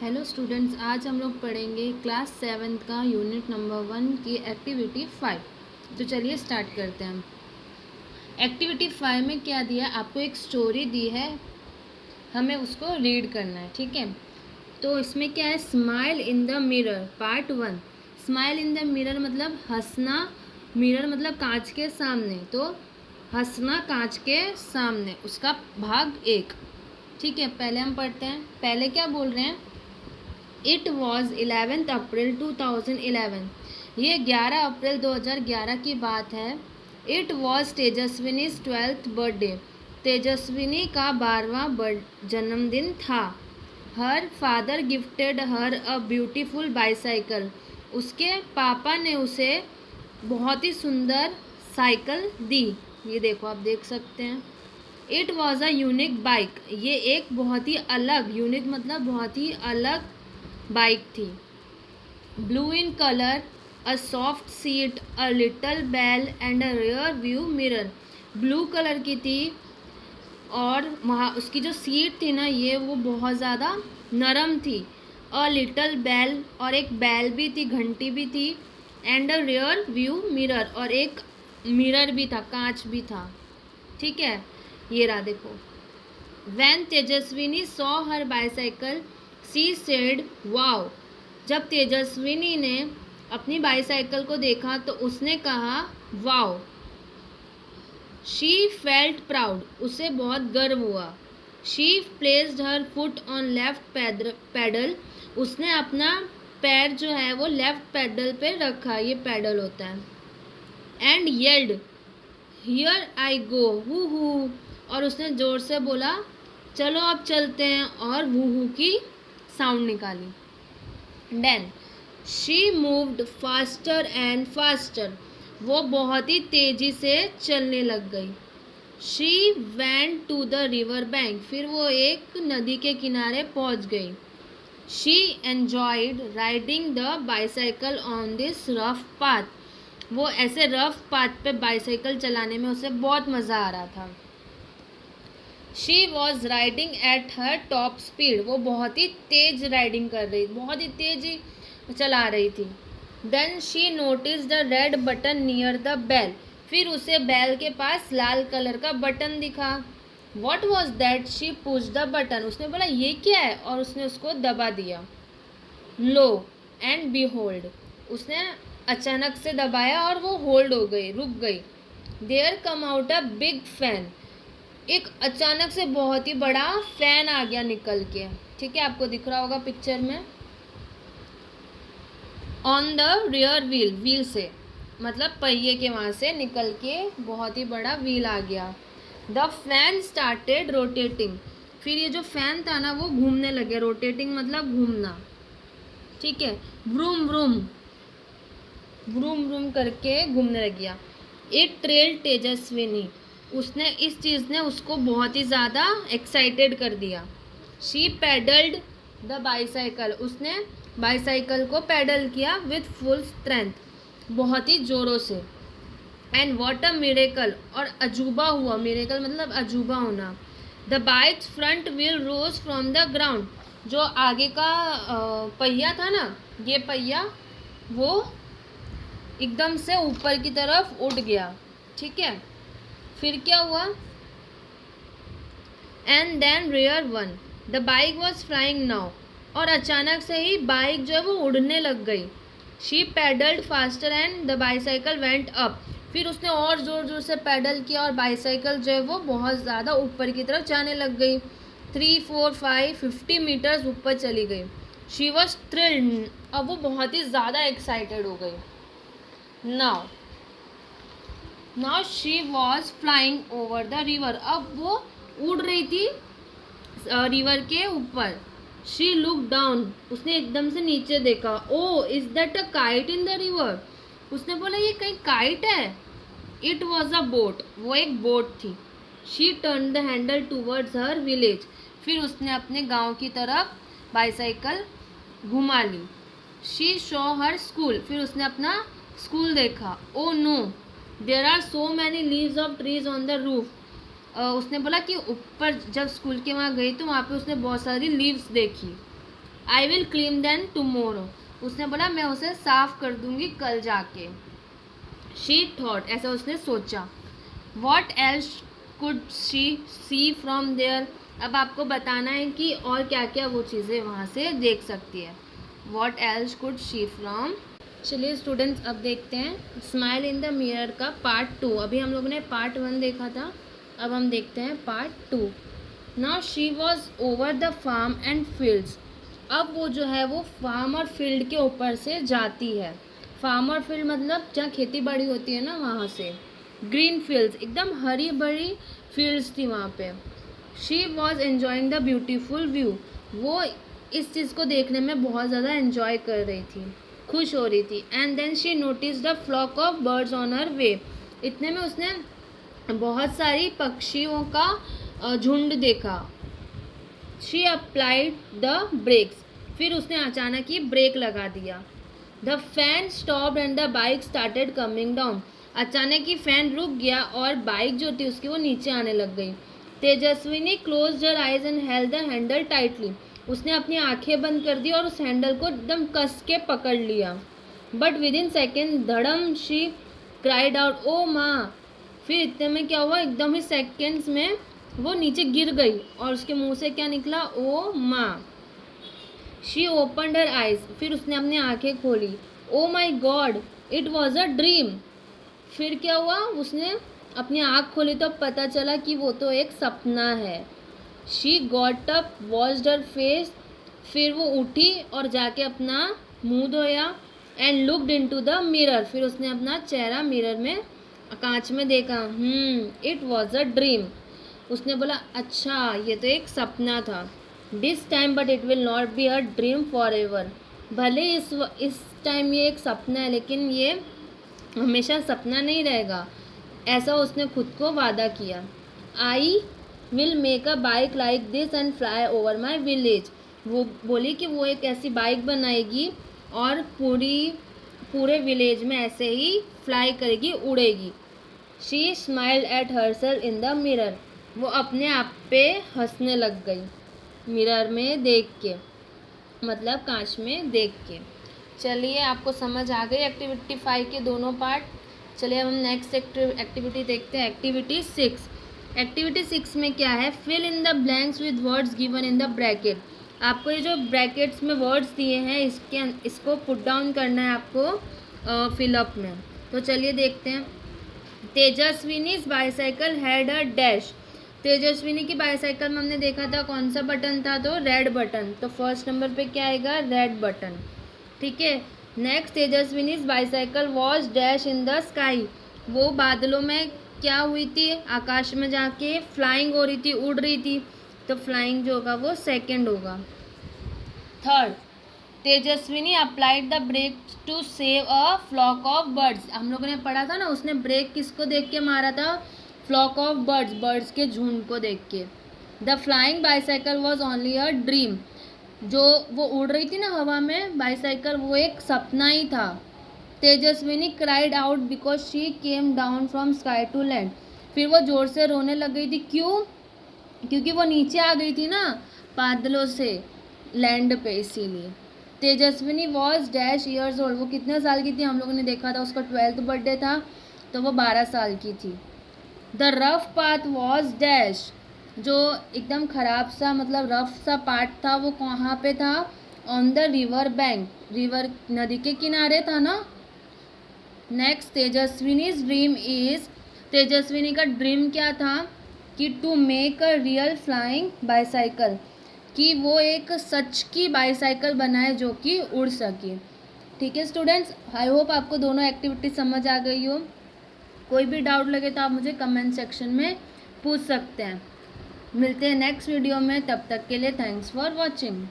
Hello students, आज हम लोग पढ़ेंगे क्लास 7 का यूनिट नंबर 1 की एक्टिविटी 5। तो चलिए स्टार्ट करते हैं। एक्टिविटी 5 में क्या दिया, आपको एक स्टोरी दी है, हमें उसको रीड करना है। ठीक है, तो इसमें क्या है, smile in the mirror part 1। Smile in the mirror मतलब हंसना, मिरर मतलब कांच के सामने, तो हंसना कांच के सामने, उसका भाग 1। ठीक है, पहले हम पढ़ते हैं। पहले क्या बोल रहे हैं, इट वॉज 11 अप्रैल 2011। ये 11 अप्रैल 2011 की बात है। It was Tejaswini's 12th birthday. Tejaswini का 12वां जन्मदिन था। Her father gifted her a beautiful bicycle. उसके पापा ने उसे बहुत ही सुंदर साइकिल दी। ये देखो, आप देख सकते हैं। It was a unique bike. ये एक बहुत ही अलग, यूनिक मतलब बहुत ही अलग बाइक थी। Blue in colour, a soft seat, a little bell and a rear view mirror. Blue colour की थी और वहाँ उसकी जो सीट थी ना, ये वो बहुत ज़्यादा नरम थी। अ लिटल बेल, और एक बेल भी थी, घंटी भी थी। And a rear view mirror, और एक मिरर भी था, कांच भी था। ठीक है, ये रहा देखो। When Tejaswini saw her bicycle, she said, "Wow." जब तेजस्विनी ने अपनी बाईसाइकिल को देखा तो उसने कहा वाओ। She felt proud. उसे बहुत गर्व हुआ। She placed her foot on left pedal. उसने अपना पैर जो है वो लेफ्ट पैडल पे रखा, ये पैडल होता है। And yelled, "Here I go, woohoo." और उसने जोर से बोला चलो अब चलते हैं, और वूहू की साउंड निकाली। Then she moved faster and faster. वो बहुत ही तेजी से चलने लग गई। She went to the river bank. फिर वो एक नदी के किनारे पहुंच गई। She enjoyed riding the bicycle on this rough path. वो ऐसे रफ पाथ पे बाईसाइकिल चलाने में उसे बहुत मज़ा आ रहा था। She was riding at her top speed. वो बहुत ही तेज राइडिंग कर रही, बहुत ही तेज चला रही थी। Then she notice the red button near the bell. फिर उसे बेल के पास लाल कलर का बटन दिखा। What was that? She push the button. उसने बोला ये क्या है, और उसने उसको दबा दिया। लो एंड बी होल्ड। उसने अचानक से दबाया और वो होल्ड हो गई, रुक गई। There come out a big fan. एक अचानक से बहुत ही बड़ा फैन आ गया निकल के। ठीक है, आपको दिख रहा होगा पिक्चर में। On the rear wheel, wheel से मतलब पहिए के वहाँ से निकल के बहुत ही बड़ा व्हील आ गया। The fan started rotating. फिर ये जो फैन था ना वो घूमने लगे। रोटेटिंग मतलब घूमना। ठीक है, व्रूम व्रूम व्रूम व्रूम करके घूमने लग गया। It trail Tejaswini. उसने इस चीज़ ने उसको बहुत ही ज़्यादा एक्साइटेड कर दिया। She pedalled the bicycle. उसने बाईसाइकिल को पैडल किया विथ फुल स्ट्रेंथ, बहुत ही ज़ोरों से। एंड वॉट अ मिरेकल, और अजूबा हुआ। मिरेकल मतलब अजूबा होना। The bike's front wheel rose from the ground. जो आगे का पहिया था ना, ये पहिया वो एकदम से ऊपर की तरफ उठ गया। ठीक है, फिर क्या हुआ, and then rear one, the bike was flying now. और अचानक से ही बाइक जो है वो उड़ने लग गई। She pedalled faster and the bicycle went up. फिर उसने और ज़ोर ज़ोर से पैडल किया और बाईसाइकिल जो है वो बहुत ज़्यादा ऊपर की तरफ जाने लग गई। 3, 4, 5, 50 मीटर्स ऊपर चली गई। She was thrilled. अब वो बहुत ही ज़्यादा एक्साइटेड हो गई। Now she was flying over the river. अब वो उड़ रही थी रिवर के ऊपर। She look down. उसने एकदम से नीचे देखा। Oh is that a kite in the river? उसने बोला ये कहीं काइट है। It was a boat. वो एक बोट थी। She turn the handle towards her village. फिर उसने अपने गांव की तरफ बाईसाइकिल घुमा ली। She show her school. फिर उसने अपना स्कूल देखा। Oh no, there are so many leaves of trees on the roof. उसने बोला कि ऊपर जब स्कूल के वहाँ गई तो वहाँ पे उसने बहुत सारी लीव्स देखी। I will clean then tomorrow, उसने बोला मैं उसे साफ कर दूंगी कल जाके। शी थॉट, ऐसा उसने सोचा। What else could she see from there, अब आपको बताना है कि और क्या क्या वो चीज़ें वहाँ से देख सकती है। What else could she from, चलिए स्टूडेंट्स अब देखते हैं स्माइल इन द मिरर का पार्ट 2। अभी हम लोगों ने पार्ट 1 देखा था, अब हम देखते हैं part 2। Now she was over the farm and fields, अब वो जो है वो फार्म और फील्ड के ऊपर से जाती है। फार्म और फील्ड मतलब जहाँ खेती बाड़ी होती है ना, वहाँ से। ग्रीन फील्ड्स, एकदम हरी भरी फील्ड्स थी वहाँ पे। She was enjoying the beautiful view, वो इस चीज़ को देखने में बहुत ज़्यादा एन्जॉय कर रही थी, खुश हो रही थी। And then she notice the flock of birds on her way, इतने में उसने बहुत सारी पक्षियों का झुंड देखा। शी अप्लाइड द ब्रेक्स, फिर उसने अचानक ही ब्रेक लगा दिया। The fan stopped and the bike started coming down, अचानक ही फैन रुक गया और बाइक जो थी उसकी वो नीचे आने लग गई। Tejaswini closed her eyes and held the handle tightly, उसने अपनी आंखें बंद कर दी और उस हैंडल को एकदम कस के पकड़ लिया। बट विद इन सेकेंड धड़म शी क्राइड आउट ओ माँ, फिर इतने में क्या हुआ, एकदम ही सेकेंड्स में वो नीचे गिर गई और उसके मुंह से क्या निकला, ओ माँ। शी ओपन्ड हर आइज, फिर उसने अपनी आंखें खोली। Oh my god it was a dream, फिर क्या हुआ, उसने अपनी आँख खोली तो पता चला कि वो तो एक सपना है। She got up washed her face, फिर वो उठी और जाके अपना मुंह धोया। And looked into the mirror, फिर उसने अपना चेहरा मिरर में कांच में देखा। इट वॉज अ ड्रीम, उसने बोला अच्छा ये तो एक सपना था। This time but it will not be a dream for ever, भले इस टाइम ये एक सपना है लेकिन ये हमेशा सपना नहीं रहेगा, ऐसा उसने खुद को वादा किया। I will make a bike like this and fly over my village, वो बोली कि वो एक ऐसी बाइक बनाएगी और पूरे विलेज में ऐसे ही फ्लाई करेगी, उड़ेगी। She smiled at herself in the mirror, वो अपने आप पे हंसने लग गई मिरर में देख के, मतलब कांच में देख के। चलिए आपको समझ आ गई एक्टिविटी 5 के दोनों पार्ट। चलिए अब हम नेक्स्ट एक्टिविटी देखते हैं, एक्टिविटी 6। एक्टिविटी 6 में क्या है, fill in the blanks with words given in the bracket, आपको ये जो ब्रैकेट्स में वर्ड्स दिए हैं इसको पुट डाउन करना है आपको फिलअप में। तो चलिए देखते हैं। Tejaswini's bicycle had a dash, Tejaswini की बाईसाइकिल में हमने देखा था कौन सा बटन था, तो रेड बटन, तो फर्स्ट नंबर पे क्या आएगा, रेड बटन। ठीक है, next Tejaswini's bicycle was dash in the sky, वो बादलों में क्या हुई थी, आकाश में जाके फ्लाइंग हो रही थी, उड़ रही थी, तो फ्लाइंग जो होगा वो सेकंड होगा। Third, Tejaswini applied the brake to save a flock of birds, हम लोगों ने पढ़ा था ना, उसने ब्रेक किसको देख के मारा था, फ्लॉक ऑफ बर्ड्स, बर्ड्स के झुंड को देख के। The flying bicycle was only a dream, जो वो उड़ रही थी ना हवा में बाईसाइकिल, वो एक सपना ही था। Tejaswini cried out because she came down from sky to land, फिर वो ज़ोर से रोने लग गई थी, क्यों, क्योंकि वो नीचे आ गई थी ना बादलों से लैंड पे, इसीलिए। Tejaswini was dash years old, वो कितने साल की थी, हम लोगों ने देखा था उसका 12th बर्थडे था, तो वो 12 साल की थी। The rough path was dash, जो एकदम ख़राब सा मतलब रफ सा पार्ट था वो कहाँ पे था, on the river bank, river नदी के किनारे था ना। Next, Tejaswini's dream is, Tejaswini का ड्रीम क्या था, कि to make a real flying bicycle, कि वो एक सच की बाईसाइकिल बनाए जो कि उड़ सके। ठीक है स्टूडेंट्स, आई होप आपको दोनों एक्टिविटी समझ आ गई हो। कोई भी डाउट लगे तो आप मुझे कमेंट सेक्शन में पूछ सकते हैं। मिलते हैं नेक्स्ट वीडियो में, तब तक के लिए थैंक्स फॉर वॉचिंग।